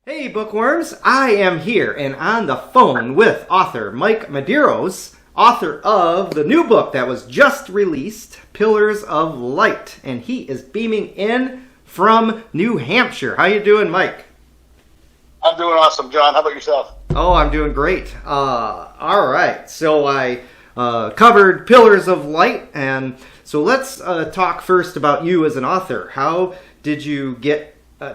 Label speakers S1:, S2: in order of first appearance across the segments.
S1: Hey bookworms, I am here and on the phone with author Mike Medeiros, author of the new book that was just released, Pillars of Light, and he is beaming in from New Hampshire. How you doing, Mike?
S2: I'm doing awesome, John. How about yourself?
S1: Oh, I'm doing great. All right, so I covered Pillars of Light, and so let's talk first about you as an author. How did you get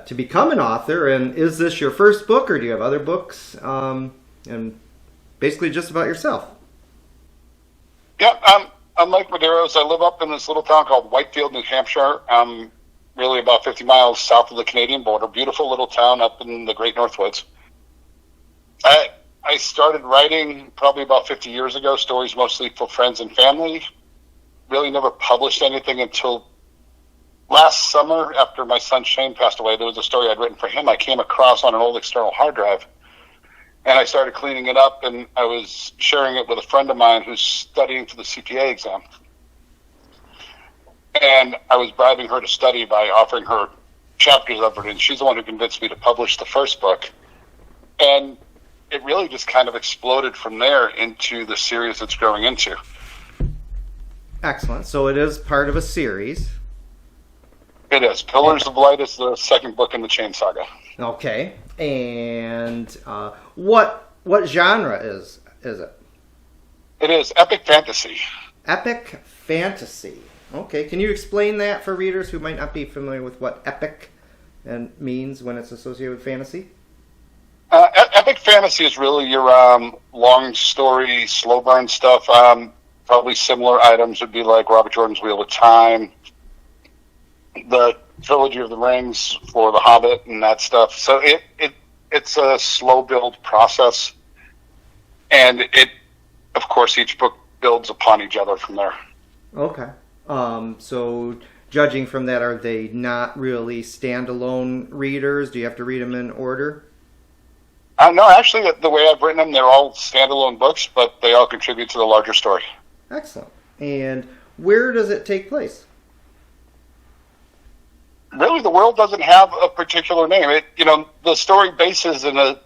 S1: to become an author, and is this your first book, or do you have other books, and basically just about yourself?
S2: Yeah, I'm Mike Medeiros. I live up in this little town called Whitefield, New Hampshire. I'm really about 50 miles south of the Canadian border. Beautiful little town up in the Great Northwoods. I started writing probably about 50 years ago, stories mostly for friends and family. Really never published anything until last summer, after my son Shane passed away. There was a story I'd written for him I came across on an old external hard drive, and I started cleaning it up, and I was sharing it with a friend of mine who's studying for the CPA exam. And I was bribing her to study by offering her chapters of it, and she's the one who convinced me to publish the first book. And it really just kind of exploded from there into the series it's growing into.
S1: Excellent. So it is part of a series.
S2: It is. Pillars of Light is the second book in the Chain Saga.
S1: Okay. And what genre is it?
S2: It is epic fantasy.
S1: Epic fantasy. Okay. Can you explain that for readers who might not be familiar with what epic means when it's associated with fantasy?
S2: Epic fantasy is really your long story, slow burn stuff. Probably similar items would be like Robert Jordan's Wheel of Time, the Trilogy of the Rings for The Hobbit and that stuff. So it's a slow build process, and of course each book builds upon each other from there.
S1: Okay. So judging from that, are they not really standalone readers? Do you have to read them in order?
S2: No, actually, the way I've written them, they're all standalone books, but they all contribute to the larger story.
S1: Excellent. And where does it take place?
S2: Really, the world doesn't have a particular name. The story bases in a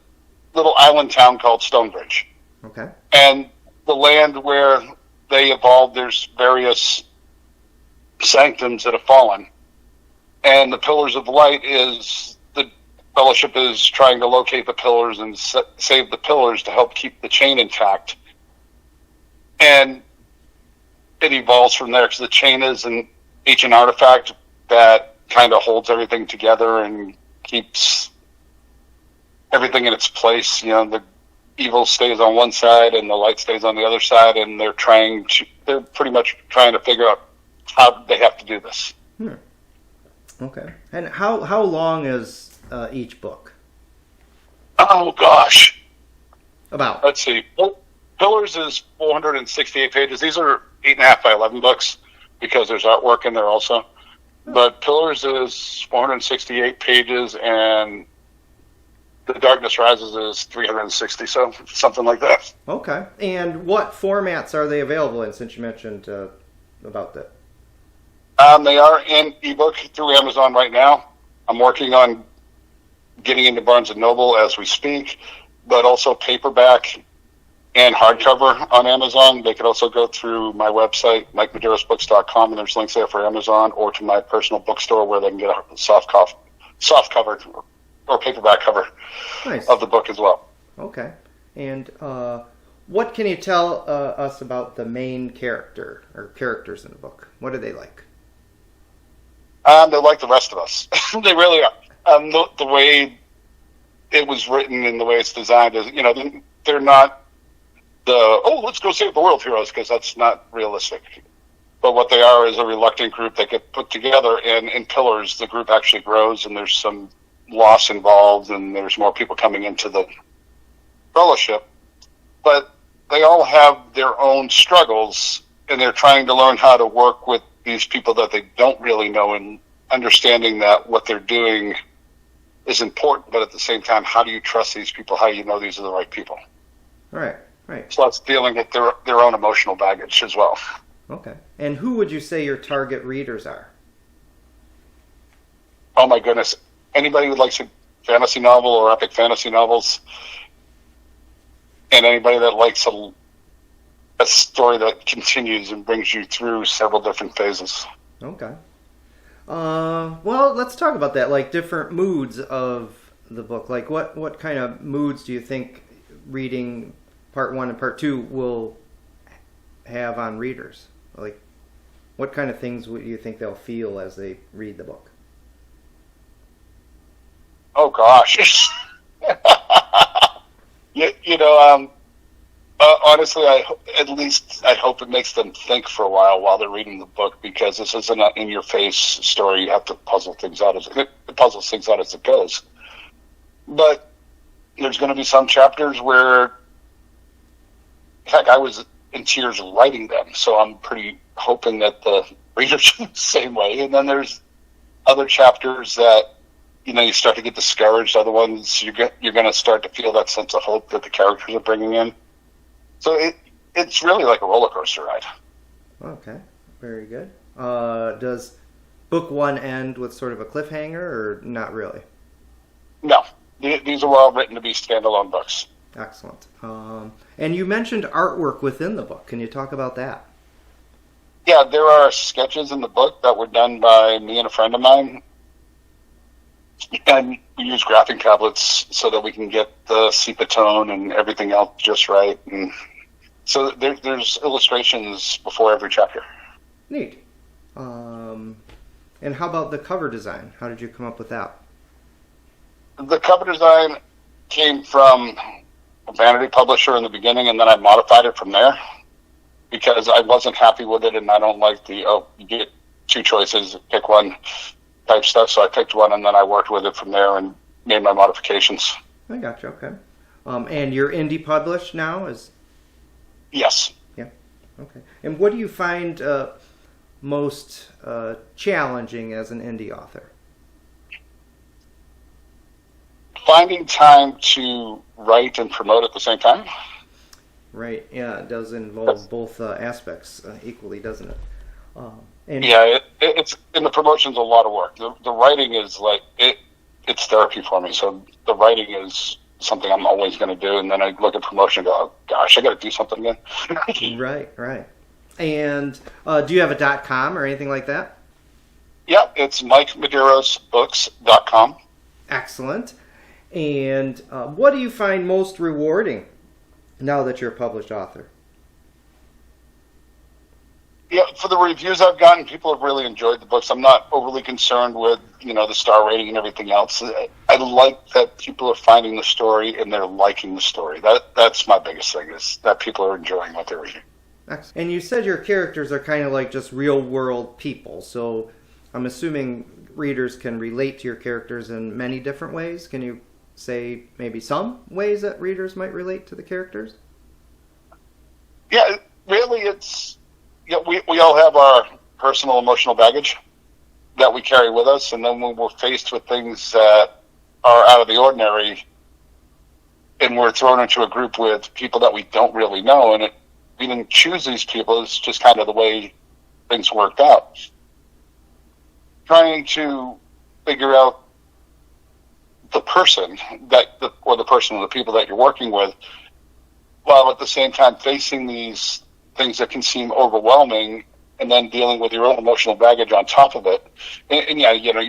S2: little island town called Stonebridge.
S1: Okay.
S2: And the land where they evolved, there's various sanctums that have fallen. And the Pillars of Light is the Fellowship is trying to locate the pillars and save the pillars to help keep the chain intact. And it evolves from there, because the chain is an ancient artifact that kind of holds everything together and keeps everything in its place. The evil stays on one side and the light stays on the other side, and they're pretty much trying to figure out how they have to do this.
S1: Okay. And how long is each book?
S2: Oh gosh.
S1: About.
S2: Let's see. Pillars is 468 pages. These are 8.5 by 11 books, because there's artwork in there also. But Pillars is 468 pages, and The Darkness Rises is 360, so something like that.
S1: Okay. And what formats are they available in, since you mentioned about that?
S2: They are in ebook through Amazon right now. I'm working on getting into Barnes & Noble as we speak, but also paperback and hardcover on Amazon. They could also go through my website, MikeMedeirosBooks.com, and there's links there for Amazon, or to my personal bookstore where they can get a soft cover or paperback cover of the book as well. Okay.
S1: And what can you tell us about the main character or characters in the book? What are they like?
S2: They're like the rest of us. They really are. The way it was written and the way it's designed is, they're not let's go save the world heroes, because that's not realistic. But what they are is a reluctant group that get put together, and in Pillars, the group actually grows, and there's some loss involved, and there's more people coming into the Fellowship. But they all have their own struggles, and they're trying to learn how to work with these people that they don't really know, and understanding that what they're doing is important, but at the same time, how do you trust these people? How do you know these are the right people?
S1: Right.
S2: So that's dealing with their own emotional baggage as well.
S1: Okay. And who would you say your target readers are?
S2: Oh my goodness. Anybody who likes fantasy novel or epic fantasy novels, and anybody that likes a story that continues and brings you through several different phases.
S1: Okay. Well, let's talk about that, like different moods of the book. Like what kind of moods do you think reading part 1 and part 2 will have on readers? Like what kind of things do you think they'll feel as they read the book?
S2: Oh gosh. Honestly, I hope it makes them think for a while they're reading the book, because this isn't an in-your-face story. You have to puzzle things out as it goes. But there's going to be some chapters where, heck, I was in tears writing them, so I'm pretty hoping that the readers are the same way. And then there's other chapters that, you start to get discouraged. Other ones, you're going to start to feel that sense of hope that the characters are bringing in. So it's really like a roller coaster ride.
S1: Okay, very good. Does book 1 end with sort of a cliffhanger, or not really?
S2: No, these are all written to be standalone books.
S1: Excellent. And you mentioned artwork within the book. Can you talk about that?
S2: Yeah, there are sketches in the book that were done by me and a friend of mine. And we use graphing tablets so that we can get the sepia tone and everything else just right. And so there's illustrations before every chapter.
S1: Neat. And how about the cover design? How did you come up with that?
S2: The cover design came from a vanity publisher in the beginning, and then I modified it from there because I wasn't happy with it, and I don't like you get 2 choices, pick one type stuff. So I picked one, and then I worked with it from there and made my modifications.
S1: I gotcha. Okay. And you're indie published now?
S2: Yes.
S1: Yeah. Okay. And what do you find most challenging as an indie author?
S2: Finding time to write and promote at the same time.
S1: Right. Yeah, it does involve both aspects equally, doesn't it?
S2: It's in the promotion's a lot of work. The writing is like it's therapy for me. So the writing is something I'm always going to do, and then I look at promotion and go, oh, gosh, I got to do something again.
S1: Right. And do you have a .com or anything like that?
S2: Yeah, it's MikeMedeirosBooks.com.
S1: Excellent. And what do you find most rewarding now that you're a published author?
S2: Yeah, for the reviews I've gotten, people have really enjoyed the books. I'm not overly concerned with, the star rating and everything else. I like that people are finding the story and they're liking the story. That's my biggest thing, is that people are enjoying what they're reading.
S1: Excellent. And you said your characters are kind of like just real world people, so I'm assuming readers can relate to your characters in many different ways. Can you say maybe some ways that readers might relate to the characters?
S2: Yeah, really, we all have our personal emotional baggage that we carry with us, and then when we're faced with things that are out of the ordinary and we're thrown into a group with people that we don't really know, and we didn't choose these people, it's just kind of the way things worked out. Trying to figure out the person or the people that you're working with, while at the same time facing these things that can seem overwhelming, and then dealing with your own emotional baggage on top of it. And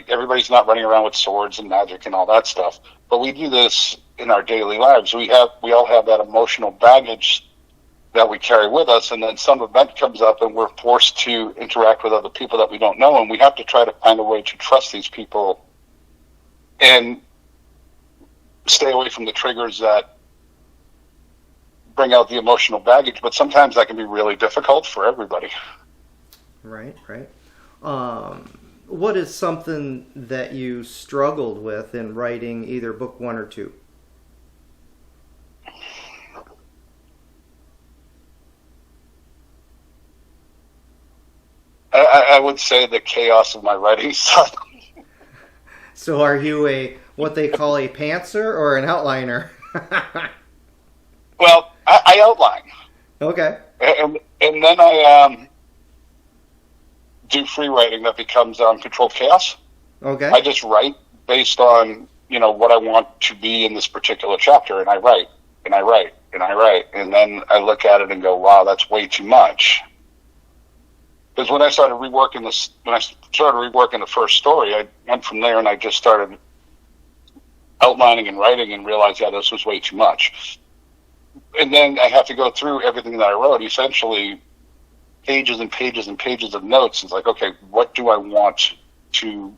S2: everybody's not running around with swords and magic and all that stuff, but we do this in our daily lives. We all have that emotional baggage that we carry with us, and then some event comes up and we're forced to interact with other people that we don't know, and we have to try to find a way to trust these people and stay away from the triggers that bring out the emotional baggage. But sometimes that can be really difficult for everybody.
S1: Right. What is something that you struggled with in writing either book 1 or 2?
S2: I would say the chaos of my writing style.
S1: So are you what they call a pantser or an outliner?
S2: Well, I outline.
S1: Okay.
S2: And then I do free writing that becomes controlled chaos.
S1: Okay.
S2: I just write based on, what I want to be in this particular chapter, and I write, and I write, and I write, and then I look at it and go, wow, that's way too much. Because when I started reworking the first story, I went from there and I just started outlining and writing and realized, yeah, this was way too much. And then I have to go through everything that I wrote, essentially pages and pages and pages of notes. It's like, okay, what do I want to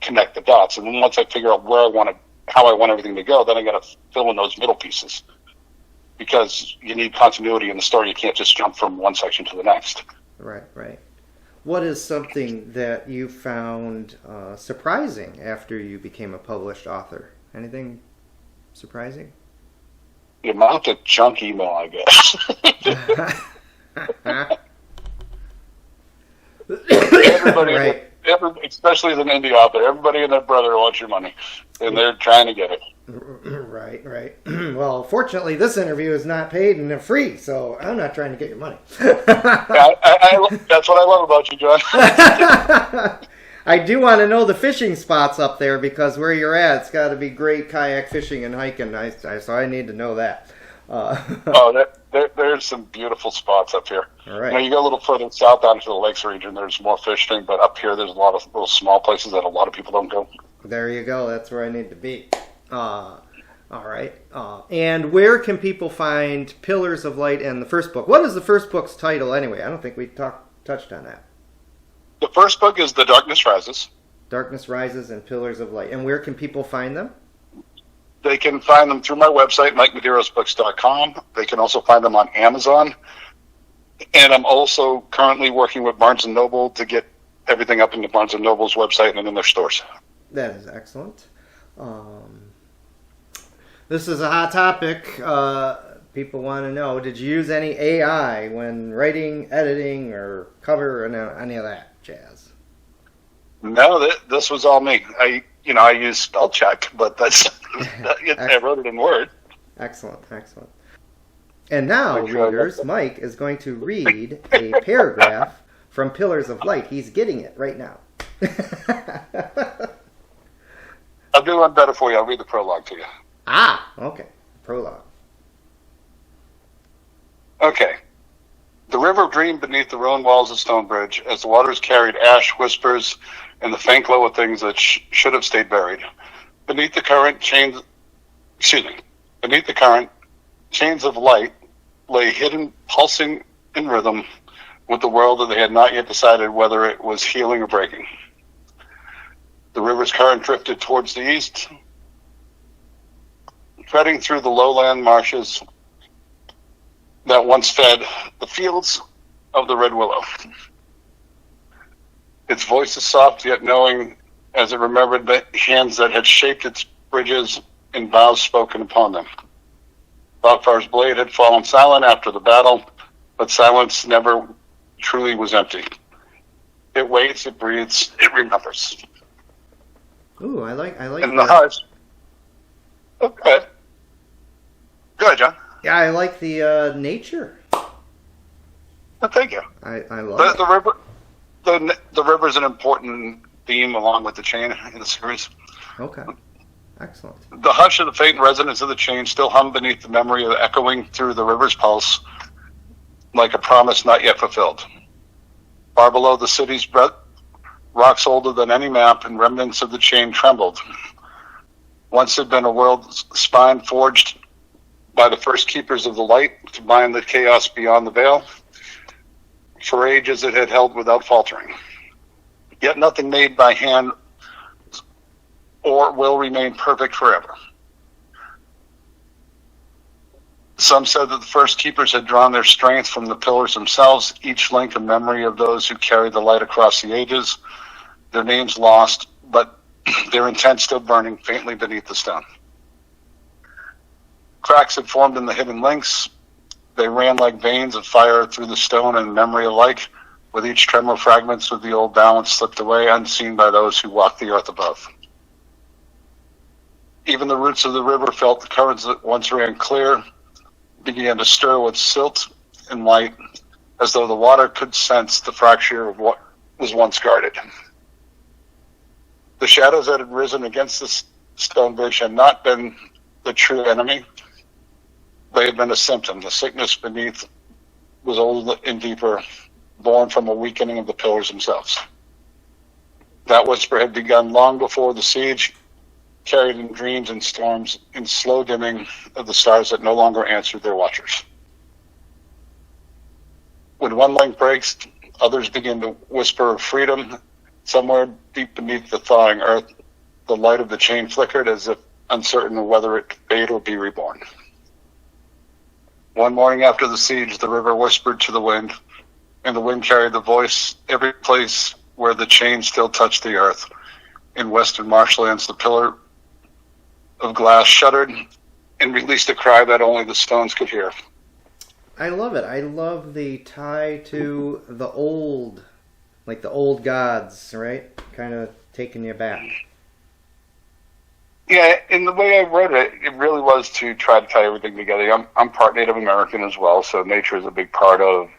S2: connect the dots? And then once I figure out how I want everything to go, then I got to fill in those middle pieces. Because you need continuity in the story. You can't just jump from one section to the next.
S1: Right. What is something that you found surprising after you became a published author? Anything surprising?
S2: The amount of junk email I get. Everybody,
S1: right.
S2: Especially as an indie author, everybody and their brother wants your money, and they're trying to get it.
S1: Right. Well, fortunately, this interview is not paid and free, so I'm not trying to get your money.
S2: That's what I love about you, John.
S1: I do want to know the fishing spots up there, because where you're at, it's got to be great kayak fishing and hiking. So I need to know that.
S2: There's some beautiful spots up here.
S1: All right.
S2: You go a little further south down to the lakes region, there's more fishing, but up here there's a lot of little small places that a lot of people don't go.
S1: There you go. That's where I need to be. All right. And where can people find Pillars of Light and the first book? What is the first book's title anyway? I don't think we touched on that.
S2: The first book is The Darkness Rises.
S1: Darkness Rises and Pillars of Light. And where can people find them?
S2: They can find them through my website, MikeMedeirosBooks.com. They can also find them on Amazon. And I'm also currently working with Barnes & Noble to get everything up into Barnes & Noble's website and in their stores.
S1: That is excellent. This is a hot topic. People want to know, did you use any AI when writing, editing, or cover, and any of that jazz?
S2: No, this was all me. I use spell check, but that's I wrote it in Word.
S1: Excellent. And now, readers, Mike is going to read a paragraph from Pillars of Light. He's getting it right now.
S2: I'll do one better for you. I'll read the prologue to you.
S1: Okay. Prologue.
S2: Okay. The river dreamed beneath the ruined walls of Stonebridge as the waters carried ash, whispers, and the faint glow of things that should have stayed buried. Beneath the current, chains of light lay hidden, pulsing in rhythm with the world that they had not yet decided whether it was healing or breaking. The river's current drifted towards the east, treading through the lowland marshes that once fed the fields of the red willow. Its voice is soft yet knowing, as it remembered the hands that had shaped its bridges and vows spoken upon them. Wildfire's blade had fallen silent after the battle, but silence never truly was empty. It waits, it breathes, it remembers.
S1: Ooh, I like.
S2: In the hush. Okay. Go ahead, John.
S1: Yeah, I like the nature.
S2: Well, thank you.
S1: I love it.
S2: The river. The river is an important theme along with the chain in the series.
S1: Okay. Excellent.
S2: The hush of the faint resonance of the chain still hum beneath the memory of echoing through the river's pulse like a promise not yet fulfilled. Far below the city's breadth, rocks older than any map and remnants of the chain trembled. Once had been a world's spine forged by the first keepers of the light to bind the chaos beyond the veil. For ages it had held without faltering. Yet nothing made by hand or will remain perfect forever. Some said that the first keepers had drawn their strength from the pillars themselves, each link a memory of those who carried the light across the ages, their names lost, but their intent still burning faintly beneath the stone. Cracks had formed in the hidden links. They ran like veins of fire through the stone and memory alike. With each tremor, fragments of the old balance slipped away, unseen by those who walked the earth above. Even the roots of the river felt the currents that once ran clear, began to stir with silt and light, as though the water could sense the fracture of what was once guarded. The shadows that had risen against Stonefish had not been the true enemy. They had been a symptom. The sickness beneath was old and deeper, born from a weakening of the pillars themselves. That whisper had begun long before the siege, carried in dreams and storms, in slow dimming of the stars that no longer answered their watchers. When one link breaks, others begin to whisper of freedom. Somewhere deep beneath the thawing earth, the light of the chain flickered as if uncertain of whether it fade or be reborn. One morning after the siege, the river whispered to the wind, and the wind carried the voice every place where the chain still touched the earth. In western marshlands, the pillar of glass shuddered and released a cry that only the stones could hear.
S1: I love it. I love the tie to the old, like the old gods, right? Kind of taking you back.
S2: Yeah, in the way I wrote it, it really was to try to tie everything together. I'm part Native American as well, so nature is a big part of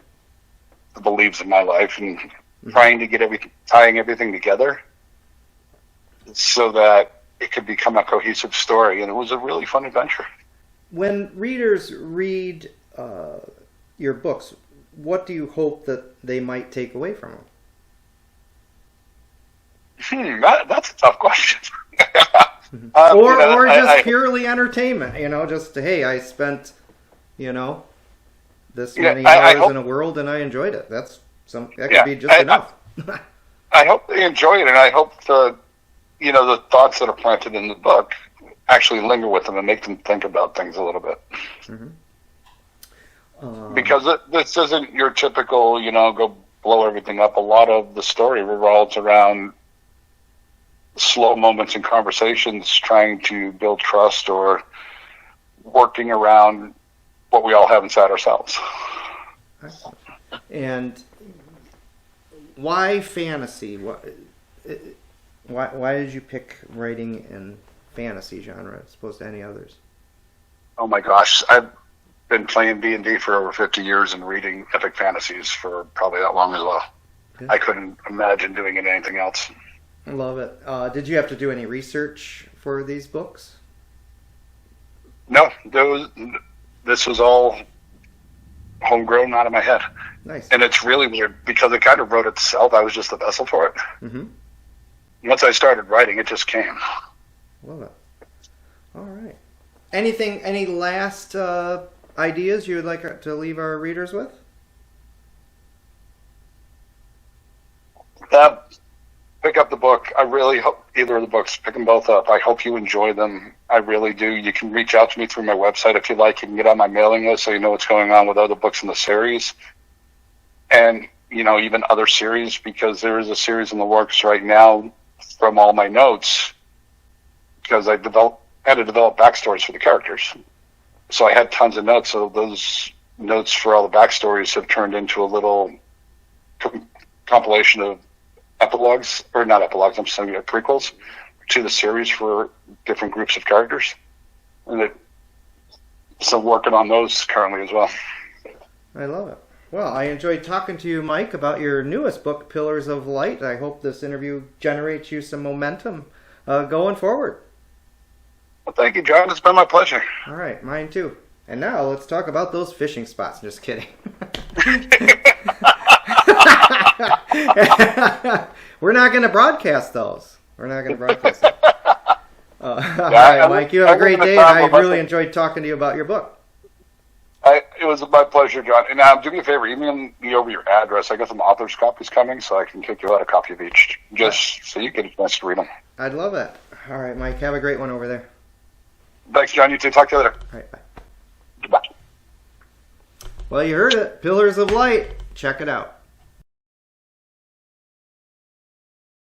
S2: the beliefs of my life, and trying to get tying everything together so that it could become a cohesive story, and it was a really fun adventure. When
S1: readers read your books, what do you hope that they might take away from them?
S2: That's a tough question.
S1: Or just purely entertainment, just, hey, I spent, this many hours in a world and I enjoyed it. That could be just enough.
S2: I hope they enjoy it, and I hope the thoughts that are planted in the book actually linger with them and make them think about things a little bit. Because this isn't your typical, go blow everything up. A lot of the story revolves around slow moments in conversations, trying to build trust or working around what we all have inside ourselves.
S1: And why fantasy? Why did you pick writing in fantasy genre as opposed to any others?
S2: Oh my gosh, I've been playing D&D for over 50 years and reading epic fantasies for probably that long as well. Good. I couldn't imagine doing anything else.
S1: I love it. Did you have to do any research for these books?
S2: No, this was all homegrown out of my head.
S1: Nice.
S2: And it's really weird because it kind of wrote itself. I was just the vessel for it.
S1: Mm-hmm.
S2: Once I started writing, it just came.
S1: Love it. All right. Any last ideas you would like to leave our readers with?
S2: Pick up the book. I really hope either of the books, pick them both up. I hope you enjoy them. I really do. You can reach out to me through my website if you like. You can get on my mailing list so you know what's going on with other books in the series. And, even other series, because there is a series in the works right now from all my notes, because I had to develop backstories for the characters. So I had tons of notes. So those notes for all the backstories have turned into a little compilation of epilogues, or not epilogues, I'm saying prequels to the series for different groups of characters. And so working on those currently as well.
S1: I love it. Well, I enjoyed talking to you, Mike, about your newest book, Pillars of Light. I hope this interview generates you some momentum going forward.
S2: Well, thank you, John. It's been my pleasure.
S1: All right, mine too. And now let's talk about those fishing spots. Just kidding. We're not going to broadcast those. All right, Mike, you have a great day, and I really enjoyed talking to you about your book.
S2: It was my pleasure, John. And now, do me a favor, email me over your address. I got some author's copies coming, so I can kick you out a copy of each, just so you get a chance to read them.
S1: I'd love it. All right, Mike, have a great one over there.
S2: Thanks, John. You too. Talk to you later.
S1: All right, bye.
S2: Goodbye.
S1: Well, you heard it. Pillars of Light. Check it out.